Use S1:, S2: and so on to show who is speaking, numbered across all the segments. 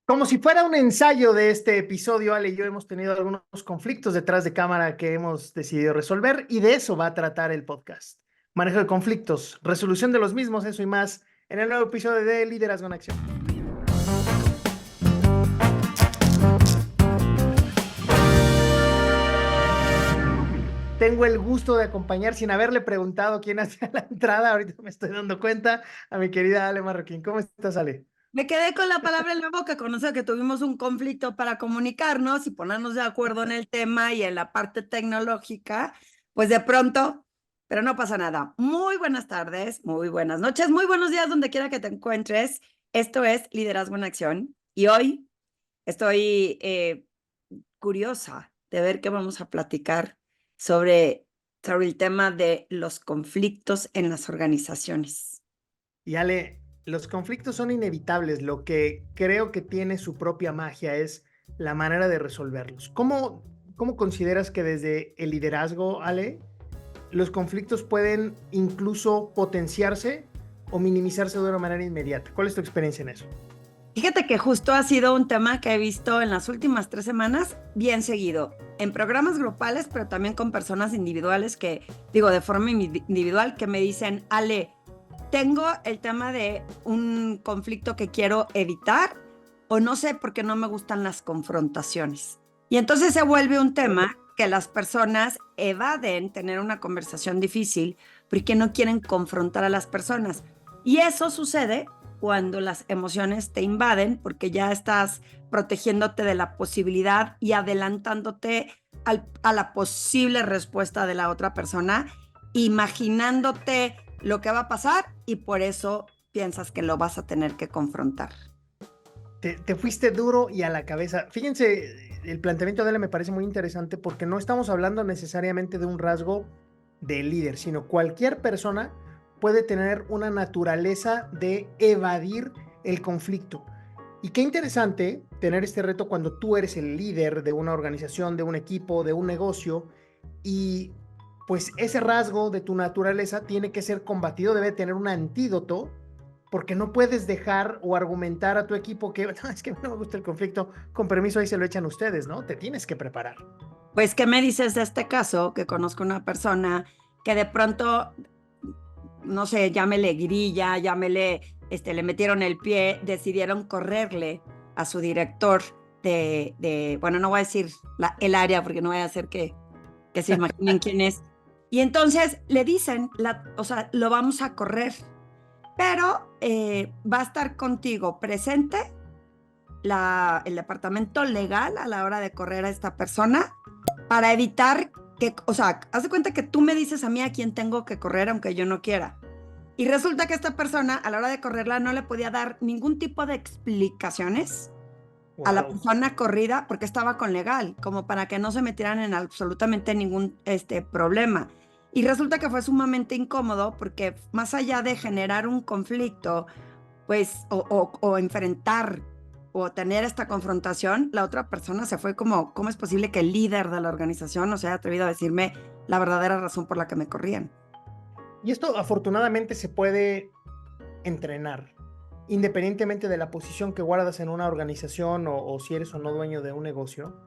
S1: Como si fuera un ensayo de este episodio, Ale y yo hemos tenido algunos conflictos detrás de cámara que hemos decidido resolver y de eso va a tratar el podcast. Manejo de conflictos, resolución de los mismos, eso y más en el nuevo episodio de Liderazgo en Acción. Tengo el gusto de acompañar sin haberle preguntado quién hacía la entrada, ahorita me estoy dando cuenta, a mi querida Ale Marroquín. ¿Cómo estás, Ale?
S2: Me quedé con la palabra en la boca, conocer que tuvimos un conflicto para comunicarnos y ponernos de acuerdo en el tema y en la parte tecnológica, pues de pronto, pero no pasa nada. Muy buenas tardes, muy buenas noches, muy buenos días donde quiera que te encuentres. Esto es Liderazgo en Acción y hoy estoy curiosa de ver qué vamos a platicar sobre el tema de los conflictos en las organizaciones.
S1: Y Ale, los conflictos son inevitables. Lo que creo que tiene su propia magia es la manera de resolverlos. ¿Cómo consideras que desde el liderazgo, Ale, los conflictos pueden incluso potenciarse o minimizarse de una manera inmediata? ¿Cuál es tu experiencia en eso?
S2: Fíjate que justo ha sido un tema que he visto en las últimas 3 semanas bien seguido, en programas grupales, pero también con personas individuales que, digo, de forma individual, que me dicen, Ale, tengo el tema de un conflicto que quiero evitar o no sé por qué no me gustan las confrontaciones. Y entonces se vuelve un tema que las personas evaden tener una conversación difícil porque no quieren confrontar a las personas. Y eso sucede cuando las emociones te invaden porque ya estás protegiéndote de la posibilidad y adelantándote a la posible respuesta de la otra persona, imaginándote lo que va a pasar y por eso piensas que lo vas a tener que confrontar.
S1: Te fuiste duro y a la cabeza. Fíjense, el planteamiento de él me parece muy interesante porque no estamos hablando necesariamente de un rasgo de líder, sino cualquier persona puede tener una naturaleza de evadir el conflicto. Y qué interesante tener este reto cuando tú eres el líder de una organización, de un equipo, de un negocio, y pues ese rasgo de tu naturaleza tiene que ser combatido, debe tener un antídoto porque no puedes dejar o argumentar a tu equipo que no, es que no me gusta el conflicto, con permiso ahí se lo echan ustedes, ¿no? Te tienes que preparar.
S2: Pues, ¿qué me dices de este caso? Que conozco una persona que de pronto, no sé, llámele grilla, llámele, le metieron el pie, decidieron correrle a su director bueno, no voy a decir el área porque no voy a hacer que se imaginen quién es. Y entonces le dicen, o sea, lo vamos a correr, pero va a estar contigo presente el departamento legal a la hora de correr a esta persona para evitar que, o sea, haz de cuenta que tú me dices a mí a quién tengo que correr aunque yo no quiera. Y resulta que esta persona a la hora de correrla no le podía dar ningún tipo de explicaciones a la
S1: Wow.
S2: persona corrida porque estaba con legal, como para que no se metieran en absolutamente ningún problema. Y resulta que fue sumamente incómodo porque más allá de generar un conflicto, pues, o enfrentar o tener esta confrontación, la otra persona se fue como, ¿cómo es posible que el líder de la organización no se haya atrevido a decirme la verdadera razón por la que me corrían?
S1: Y esto afortunadamente se puede entrenar, independientemente de la posición que guardas en una organización o si eres o no dueño de un negocio.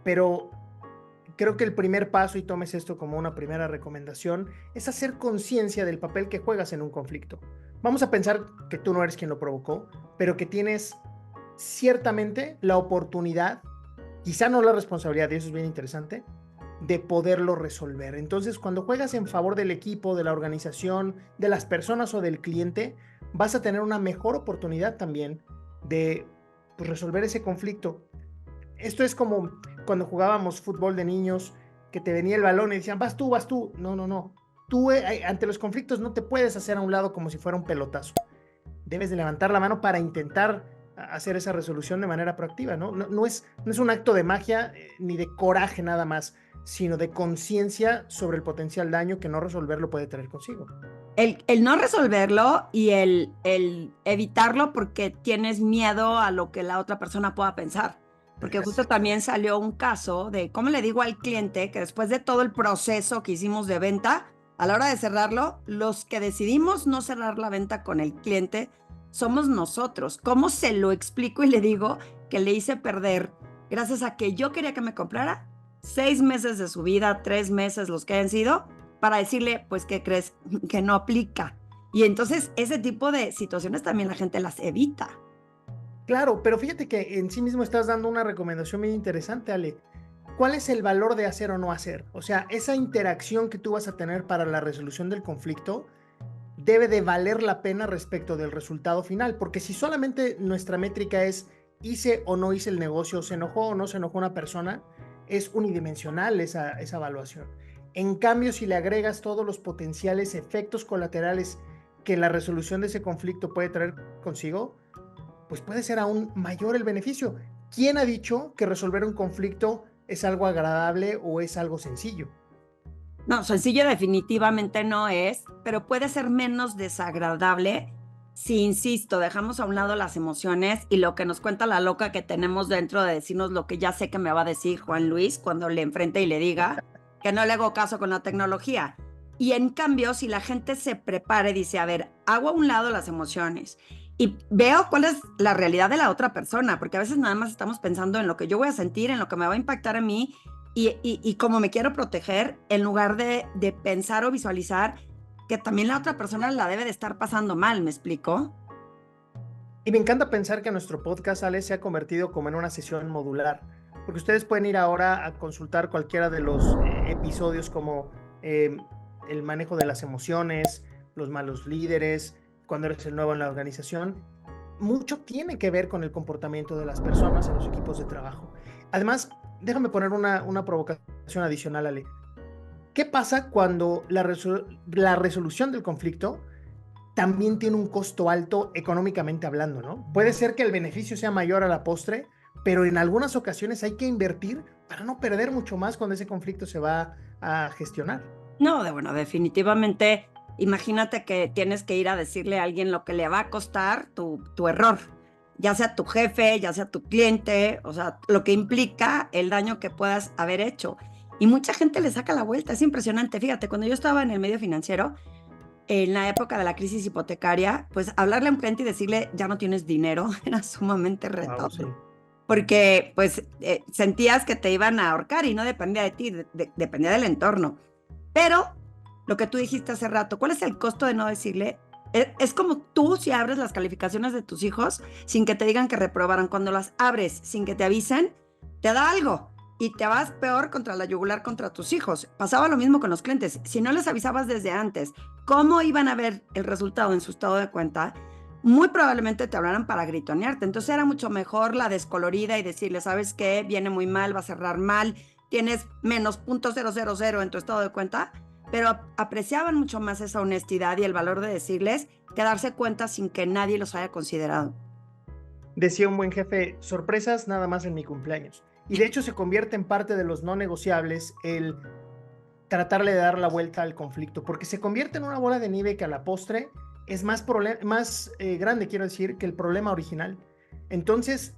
S1: Pero creo que el primer paso, y tomes esto como una primera recomendación, es hacer conciencia del papel que juegas en un conflicto. Vamos a pensar que tú no eres quien lo provocó, pero que tienes ciertamente la oportunidad, quizá no la responsabilidad, y eso es bien interesante, de poderlo resolver. Entonces, cuando juegas en favor del equipo, de la organización, de las personas o del cliente, vas a tener una mejor oportunidad también de pues, resolver ese conflicto. Esto es como cuando jugábamos fútbol de niños, que te venía el balón y decían, vas tú, vas tú. No, no, no. Tú ante los conflictos no te puedes hacer a un lado como si fuera un pelotazo. Debes de levantar la mano para intentar hacer esa resolución de manera proactiva, ¿no? No es un acto de magia ni de coraje nada más, sino de conciencia sobre el potencial daño que no resolverlo puede traer consigo.
S2: El no resolverlo y el evitarlo porque tienes miedo a lo que la otra persona pueda pensar. Porque justo también salió un caso de cómo le digo al cliente que después de todo el proceso que hicimos de venta, a la hora de cerrarlo, los que decidimos no cerrar la venta con el cliente somos nosotros. ¿Cómo se lo explico y le digo que le hice perder, gracias a que yo quería que me comprara 6 meses de su vida, 3 meses, los que hayan sido, para decirle, pues, ¿qué crees? Que no aplica. Y entonces ese tipo de situaciones también la gente las evita.
S1: Claro, pero fíjate que en sí mismo estás dando una recomendación muy interesante, Ale. ¿Cuál es el valor de hacer o no hacer? O sea, esa interacción que tú vas a tener para la resolución del conflicto debe de valer la pena respecto del resultado final, porque si solamente nuestra métrica es hice o no hice el negocio, se enojó o no se enojó una persona, es unidimensional esa evaluación. En cambio, si le agregas todos los potenciales efectos colaterales que la resolución de ese conflicto puede traer consigo, pues puede ser aún mayor el beneficio. ¿Quién ha dicho que resolver un conflicto es algo agradable o es algo sencillo?
S2: No, sencillo definitivamente no es, pero puede ser menos desagradable si, insisto, dejamos a un lado las emociones y lo que nos cuenta la loca que tenemos dentro de decirnos lo que ya sé que me va a decir Juan Luis cuando le enfrente y le diga que no le hago caso con la tecnología. Y en cambio, si la gente se prepara y dice, a ver, hago a un lado las emociones y veo cuál es la realidad de la otra persona, porque a veces nada más estamos pensando en lo que yo voy a sentir, en lo que me va a impactar a mí y cómo me quiero proteger, en lugar de pensar o visualizar que también la otra persona la debe de estar pasando mal, ¿me explico?
S1: Y me encanta pensar que nuestro podcast, Ale, se ha convertido como en una sesión modular, porque ustedes pueden ir ahora a consultar cualquiera de los episodios como eh, el manejo de las emociones, los malos líderes, cuando eres el nuevo en la organización. Mucho tiene que ver con el comportamiento de las personas en los equipos de trabajo. Además, déjame poner una provocación adicional, Ale. ¿Qué pasa cuando la resolución del conflicto también tiene un costo alto económicamente hablando, ¿no? Puede ser que el beneficio sea mayor a la postre, pero en algunas ocasiones hay que invertir para no perder mucho más cuando ese conflicto se va a gestionar.
S2: No, bueno, definitivamente, imagínate que tienes que ir a decirle a alguien lo que le va a costar tu error, ya sea tu jefe, ya sea tu cliente, o sea, lo que implica el daño que puedas haber hecho. Y mucha gente le saca la vuelta, es impresionante. Fíjate, cuando yo estaba en el medio financiero, en la época de la crisis hipotecaria, pues hablarle a un cliente y decirle, ya no tienes dinero, era sumamente
S1: Wow, sí.
S2: retador. Porque pues sentías que te iban a ahorcar y no dependía de ti, dependía del entorno. Pero lo que tú dijiste hace rato, ¿cuál es el costo de no decirle? Es como tú si abres las calificaciones de tus hijos sin que te digan que reprobaron. Cuando las abres sin que te avisen, te da algo y te vas peor contra la yugular contra tus hijos. Pasaba lo mismo con los clientes. Si no les avisabas desde antes cómo iban a ver el resultado en su estado de cuenta, muy probablemente te hablaran para gritonearte. Entonces era mucho mejor la descolorida y decirle, ¿sabes qué? Viene muy mal, va a cerrar mal, tienes menos .000 en tu estado de cuenta, pero apreciaban mucho más esa honestidad y el valor de decirles que darse cuenta sin que nadie los haya considerado.
S1: Decía un buen jefe, sorpresas nada más en mi cumpleaños. Y de hecho se convierte en parte de los no negociables el tratarle de dar la vuelta al conflicto, porque se convierte en una bola de nieve que a la postre es más grande, quiero decir, que el problema original. Entonces,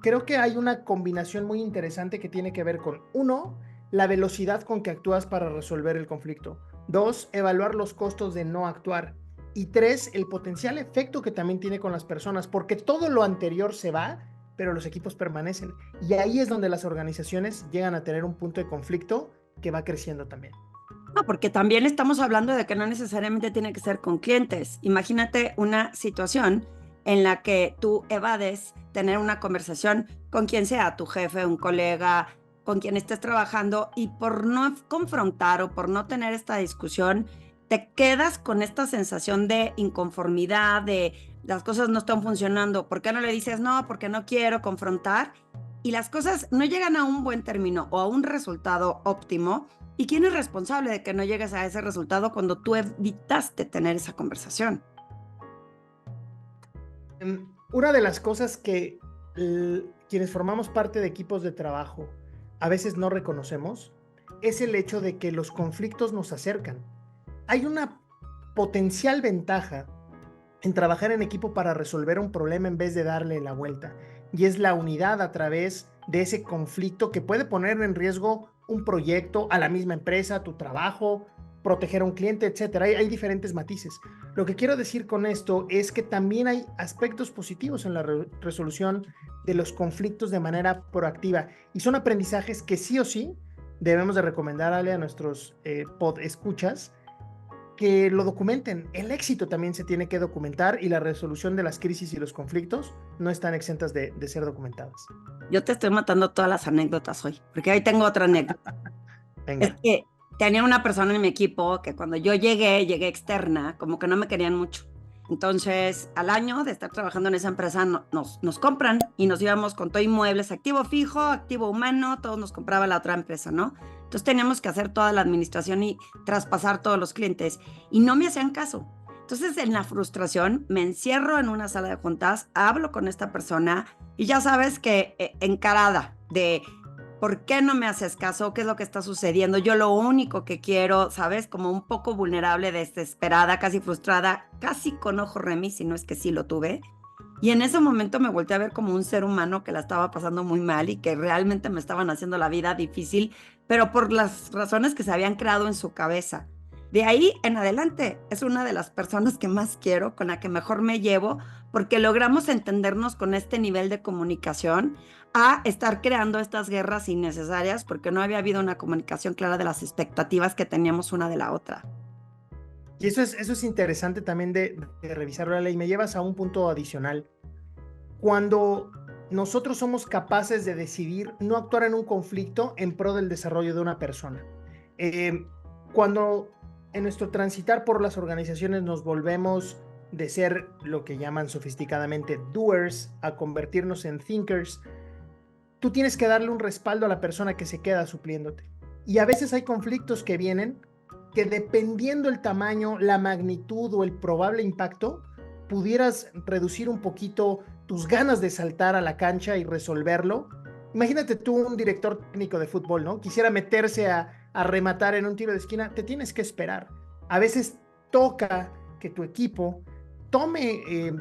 S1: creo que hay una combinación muy interesante que tiene que ver con, uno, la velocidad con que actúas para resolver el conflicto. Dos, evaluar los costos de no actuar. Y tres, el potencial efecto que también tiene con las personas, porque todo lo anterior se va, pero los equipos permanecen. Y ahí es donde las organizaciones llegan a tener un punto de conflicto que va creciendo también.
S2: No, porque también estamos hablando de que no necesariamente tiene que ser con clientes. Imagínate una situación en la que tú evades tener una conversación con quien sea, tu jefe, un colega, con quien estés trabajando, y por no confrontar o por no tener esta discusión, te quedas con esta sensación de inconformidad, de las cosas no están funcionando. ¿Por qué no le dices no? Porque no quiero confrontar. Y las cosas no llegan a un buen término o a un resultado óptimo. ¿Y quién es responsable de que no llegues a ese resultado cuando tú evitaste tener esa conversación?
S1: Una de las cosas que quienes formamos parte de equipos de trabajo a veces no reconocemos es el hecho de que los conflictos nos acercan. Hay una potencial ventaja en trabajar en equipo para resolver un problema en vez de darle la vuelta. Y es la unidad a través de ese conflicto que puede poner en riesgo un proyecto, a la misma empresa, tu trabajo, proteger a un cliente, etcétera. Hay diferentes matices. Lo que quiero decir con esto es que también hay aspectos positivos en la resolución de los conflictos de manera proactiva y son aprendizajes que sí o sí debemos de recomendarle a nuestros pod escuchas que lo documenten. El éxito también se tiene que documentar y la resolución de las crisis y los conflictos no están exentas de ser documentadas.
S2: Yo te estoy matando todas las anécdotas hoy, porque ahí tengo otra anécdota.
S1: Venga.
S2: Es que tenía una persona en mi equipo que cuando yo llegué externa, como que no me querían mucho. Entonces, al año de estar trabajando en esa empresa, nos compran y nos íbamos con todo inmuebles, activo fijo, activo humano, todos nos compraba la otra empresa, ¿no? Entonces teníamos que hacer toda la administración y traspasar todos los clientes y no me hacían caso. Entonces, en la frustración, me encierro en una sala de juntas, hablo con esta persona y ya sabes que encarada de ¿por qué no me haces caso? ¿Qué es lo que está sucediendo? Yo lo único que quiero, ¿sabes? Como un poco vulnerable, desesperada, casi frustrada, casi con ojo remis, si no es que sí lo tuve. Y en ese momento me volteé a ver como un ser humano que la estaba pasando muy mal y que realmente me estaban haciendo la vida difícil, pero por las razones que se habían creado en su cabeza. De ahí en adelante es una de las personas que más quiero, con la que mejor me llevo, porque logramos entendernos con este nivel de comunicación a estar creando estas guerras innecesarias porque no había habido una comunicación clara de las expectativas que teníamos una de la otra.
S1: Y eso es interesante también de revisar la ley. Me llevas a un punto adicional. Cuando nosotros somos capaces de decidir no actuar en un conflicto en pro del desarrollo de una persona. Cuando en nuestro transitar por las organizaciones nos volvemos de ser lo que llaman sofisticadamente doers a convertirnos en thinkers, tú tienes que darle un respaldo a la persona que se queda supliéndote. Y a veces hay conflictos que vienen que dependiendo el tamaño, la magnitud o el probable impacto, pudieras reducir un poquito tus ganas de saltar a la cancha y resolverlo. Imagínate tú un director técnico de fútbol, ¿no? Quisiera meterse a rematar en un tiro de esquina, te tienes que esperar. A veces toca que tu equipo tome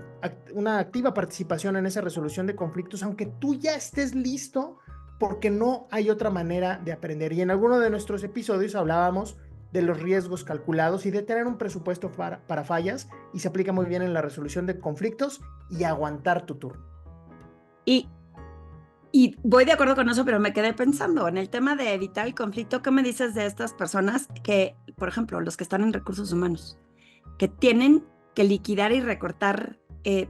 S1: una activa participación en esa resolución de conflictos, aunque tú ya estés listo, porque no hay otra manera de aprender. Y en alguno de nuestros episodios hablábamos de los riesgos calculados y de tener un presupuesto para fallas, y se aplica muy bien en la resolución de conflictos y aguantar tu turno.
S2: Y voy de acuerdo con eso, pero me quedé pensando en el tema de evitar el conflicto. ¿Qué me dices de estas personas que, por ejemplo, los que están en recursos humanos, que tienen que liquidar y recortar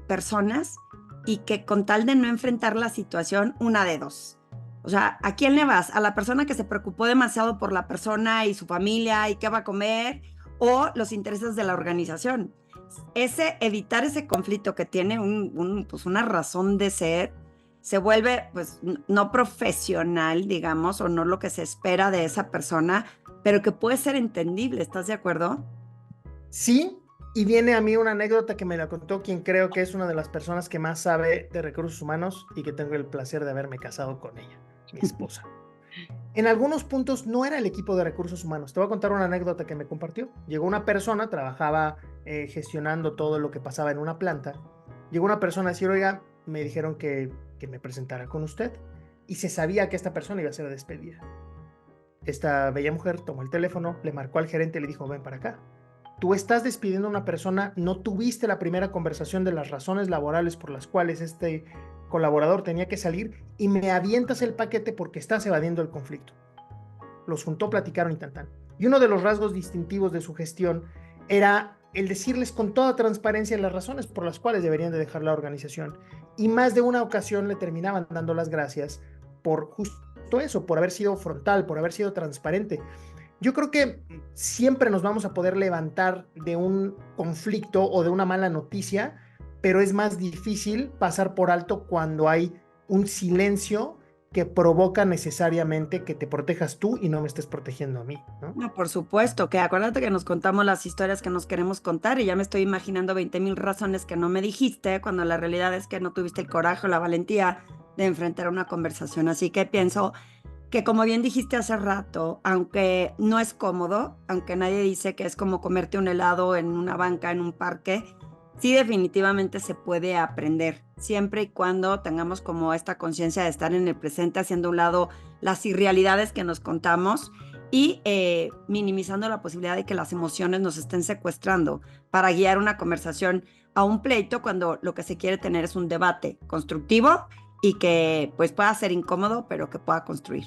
S2: personas y que con tal de no enfrentar la situación, una de dos? O sea, ¿a quién le vas? ¿A la persona que se preocupó demasiado por la persona y su familia y qué va a comer? ¿O los intereses de la organización? Evitar ese conflicto que tiene pues una razón de ser, se vuelve pues no profesional, digamos, o no lo que se espera de esa persona, pero que puede ser entendible. ¿Estás de acuerdo?
S1: Sí, y viene a mí una anécdota que me la contó quien creo que es una de las personas que más sabe de recursos humanos y que tengo el placer de haberme casado con ella, mi esposa. En algunos puntos no era el equipo de recursos humanos. Te voy a contar una anécdota que me compartió. Llegó una persona, trabajaba gestionando todo lo que pasaba en una planta. Llegó una persona a decir, oiga, me dijeron que me presentara con usted. Y se sabía que esta persona iba a ser despedida. Esta bella mujer tomó el teléfono, le marcó al gerente y le dijo, ven para acá. Tú estás despidiendo a una persona, no tuviste la primera conversación de las razones laborales por las cuales este colaborador tenía que salir y me avientas el paquete porque estás evadiendo el conflicto. Los juntó, platicaron y tan. Y uno de los rasgos distintivos de su gestión era el decirles con toda transparencia las razones por las cuales deberían de dejar la organización. Y más de una ocasión le terminaban dando las gracias por justo eso, por haber sido frontal, por haber sido transparente. Yo creo que siempre nos vamos a poder levantar de un conflicto o de una mala noticia, pero es más difícil pasar por alto cuando hay un silencio que provoca necesariamente que te protejas tú y no me estés protegiendo a mí, ¿no?
S2: No, por supuesto, que acuérdate que nos contamos las historias que nos queremos contar y ya me estoy imaginando 20,000 razones que no me dijiste, cuando la realidad es que no tuviste el coraje o la valentía de enfrentar una conversación. Así que pienso que, como bien dijiste hace rato, aunque no es cómodo, aunque nadie dice que es como comerte un helado en una banca, en un parque, sí definitivamente se puede aprender, siempre y cuando tengamos como esta conciencia de estar en el presente, haciendo a un lado las irrealidades que nos contamos y minimizando la posibilidad de que las emociones nos estén secuestrando para guiar una conversación a un pleito cuando lo que se quiere tener es un debate constructivo y que pues pueda ser incómodo, pero que pueda construir.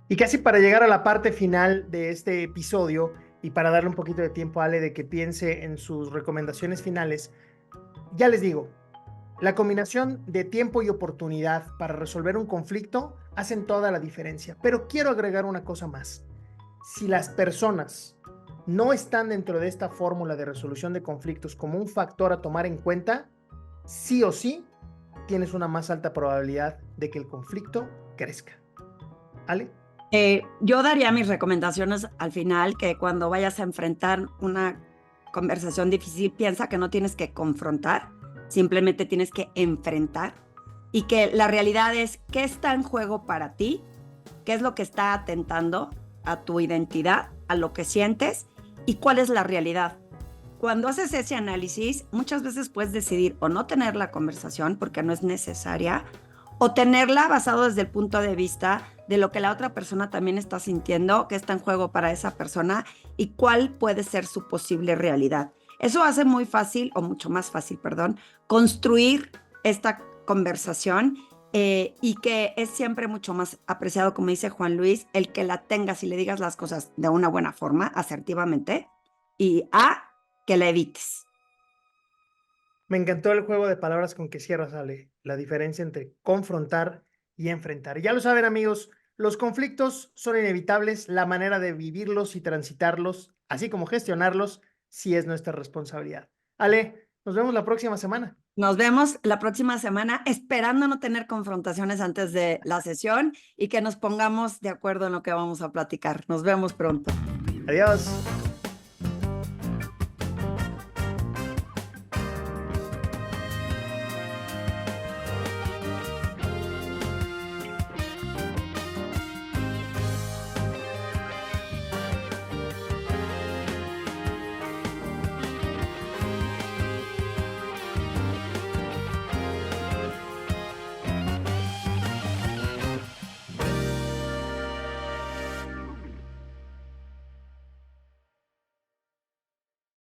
S1: Y casi para llegar a la parte final de este episodio y para darle un poquito de tiempo a Ale de que piense en sus recomendaciones finales, ya les digo, la combinación de tiempo y oportunidad para resolver un conflicto hacen toda la diferencia. Pero quiero agregar una cosa más. Si las personas no están dentro de esta fórmula de resolución de conflictos como un factor a tomar en cuenta, sí o sí tienes una más alta probabilidad de que el conflicto crezca. ¿Ale?
S2: Yo daría mis recomendaciones al final, que cuando vayas a enfrentar una conversación difícil, piensa que no tienes que confrontar, simplemente tienes que enfrentar y que la realidad es qué está en juego para ti, qué es lo que está atentando a tu identidad, a lo que sientes y cuál es la realidad. Cuando haces ese análisis, muchas veces puedes decidir o no tener la conversación porque no es necesaria, o tenerla basado desde el punto de vista de lo que la otra persona también está sintiendo, qué está en juego para esa persona y cuál puede ser su posible realidad. Eso hace muy fácil, o mucho más fácil, perdón, construir esta conversación y que es siempre mucho más apreciado, como dice Juan Luis, el que la tengas y le digas las cosas de una buena forma, asertivamente, y que la evites.
S1: Me encantó el juego de palabras con que cierras, Ale, la diferencia entre confrontar y enfrentar. Ya lo saben, amigos, los conflictos son inevitables, la manera de vivirlos y transitarlos, así como gestionarlos, sí es nuestra responsabilidad. Ale, nos vemos la próxima semana.
S2: Nos vemos la próxima semana, esperando no tener confrontaciones antes de la sesión y que nos pongamos de acuerdo en lo que vamos a platicar. Nos vemos pronto.
S1: Adiós.